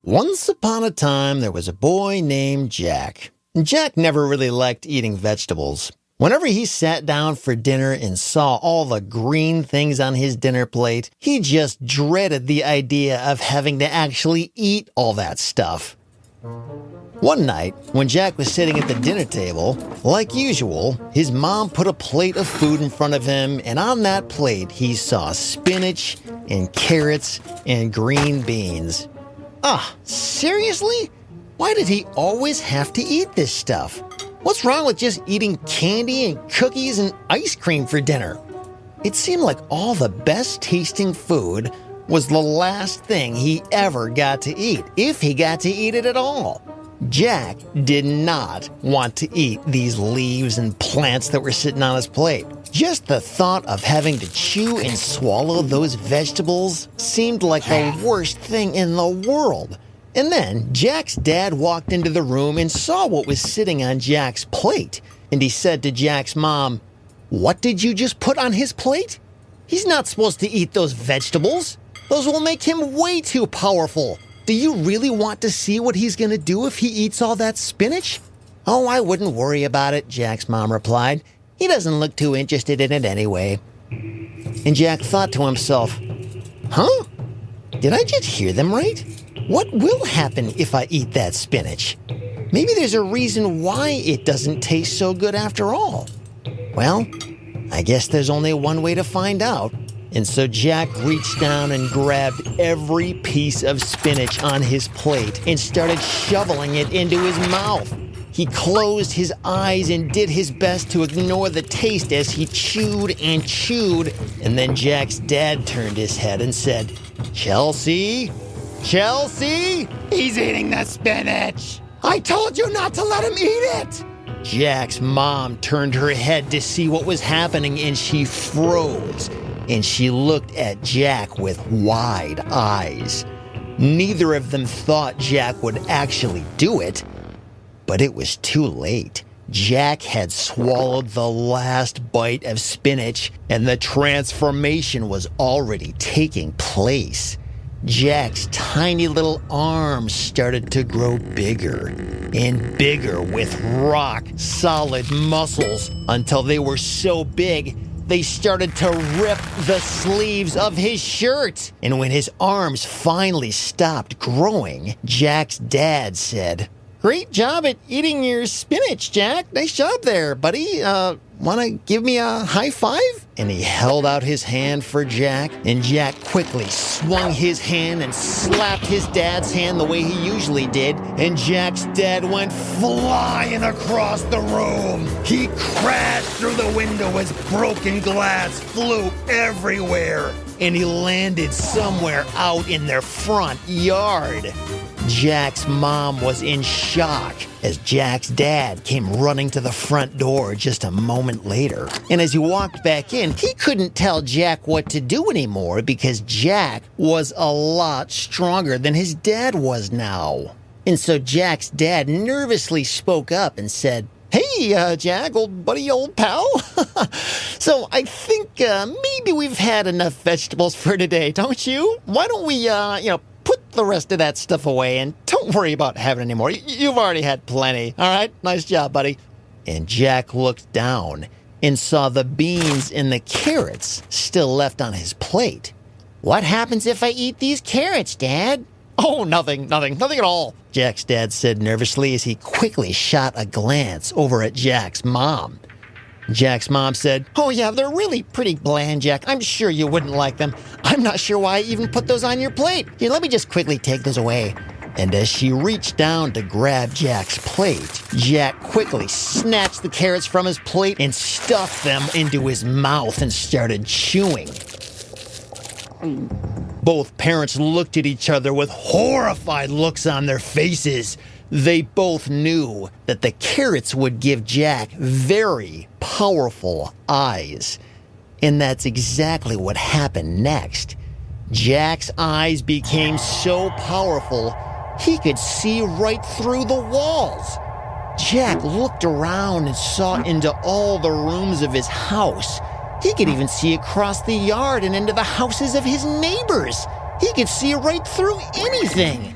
Once upon a time, there was a boy named Jack. Jack never really liked eating vegetables. Whenever he sat down for dinner and saw all the green things on his dinner plate, he just dreaded the idea of having to actually eat all that stuff. One night, when Jack was sitting at the dinner table, like usual, his mom put a plate of food in front of him, and on that plate he saw spinach and carrots and green beans. Seriously? Why did he always have to eat this stuff? What's wrong with just eating candy and cookies and ice cream for dinner? It seemed like all the best tasting food was the last thing he ever got to eat, if he got to eat it at all. Jack did not want to eat these leaves and plants that were sitting on his plate. Just the thought of having to chew and swallow those vegetables seemed like the worst thing in the world. And then Jack's dad walked into the room and saw what was sitting on Jack's plate. And he said to Jack's mom, "What did you just put on his plate? He's not supposed to eat those vegetables. Those will make him way too powerful. Do you really want to see what he's going to do if he eats all that spinach?" "Oh, I wouldn't worry about it," Jack's mom replied. "He doesn't look too interested in it anyway." And Jack thought to himself, Did I just hear them right? What will happen if I eat that spinach? Maybe there's a reason why it doesn't taste so good after all. Well, I guess there's only one way to find out. And so Jack reached down and grabbed every piece of spinach on his plate and started shoveling it into his mouth. He closed his eyes and did his best to ignore the taste as he chewed and chewed. And then Jack's dad turned his head and said, "Chelsea? Chelsea? He's eating the spinach! I told you not to let him eat it!" Jack's mom turned her head to see what was happening, and she froze. And she looked at Jack with wide eyes. Neither of them thought Jack would actually do it. But it was too late. Jack had swallowed the last bite of spinach, and the transformation was already taking place. Jack's tiny little arms started to grow bigger and bigger with rock-solid muscles until they were so big they started to rip the sleeves of his shirt. And when his arms finally stopped growing, Jack's dad said, "Great job at eating your spinach, Jack. Nice job there, buddy. Want to give me a high five?" And he held out his hand for Jack, and Jack quickly swung his hand and slapped his dad's hand the way he usually did, and Jack's dad went flying across the room. He crashed through the window as broken glass flew everywhere, and he landed somewhere out in their front yard. Jack's mom was in shock as Jack's dad came running to the front door just a moment later. And as he walked back in, he couldn't tell Jack what to do anymore because Jack was a lot stronger than his dad was now. And so Jack's dad nervously spoke up and said, "Hey, Jack, old buddy, old pal. So I think maybe we've had enough vegetables for today, don't you? Why don't we, put the rest of that stuff away and don't worry about having any more. You've already had plenty. All right? Nice job, buddy." And Jack looked down and saw the beans and the carrots still left on his plate. "What happens if I eat these carrots, Dad?" "Oh, nothing at all," Jack's dad said nervously as he quickly shot a glance over at Jack's mom. Jack's mom said, "Oh yeah, they're really pretty bland, Jack. I'm sure you wouldn't like them. I'm not sure why I even put those on your plate. Here, let me just quickly take those away." And as she reached down to grab Jack's plate, Jack quickly snatched the carrots from his plate and stuffed them into his mouth and started chewing. Both parents looked at each other with horrified looks on their faces. They both knew that the carrots would give Jack very powerful eyes. And that's exactly what happened next. Jack's eyes became so powerful, he could see right through the walls. Jack looked around and saw into all the rooms of his house. He could even see across the yard and into the houses of his neighbors. He could see right through anything.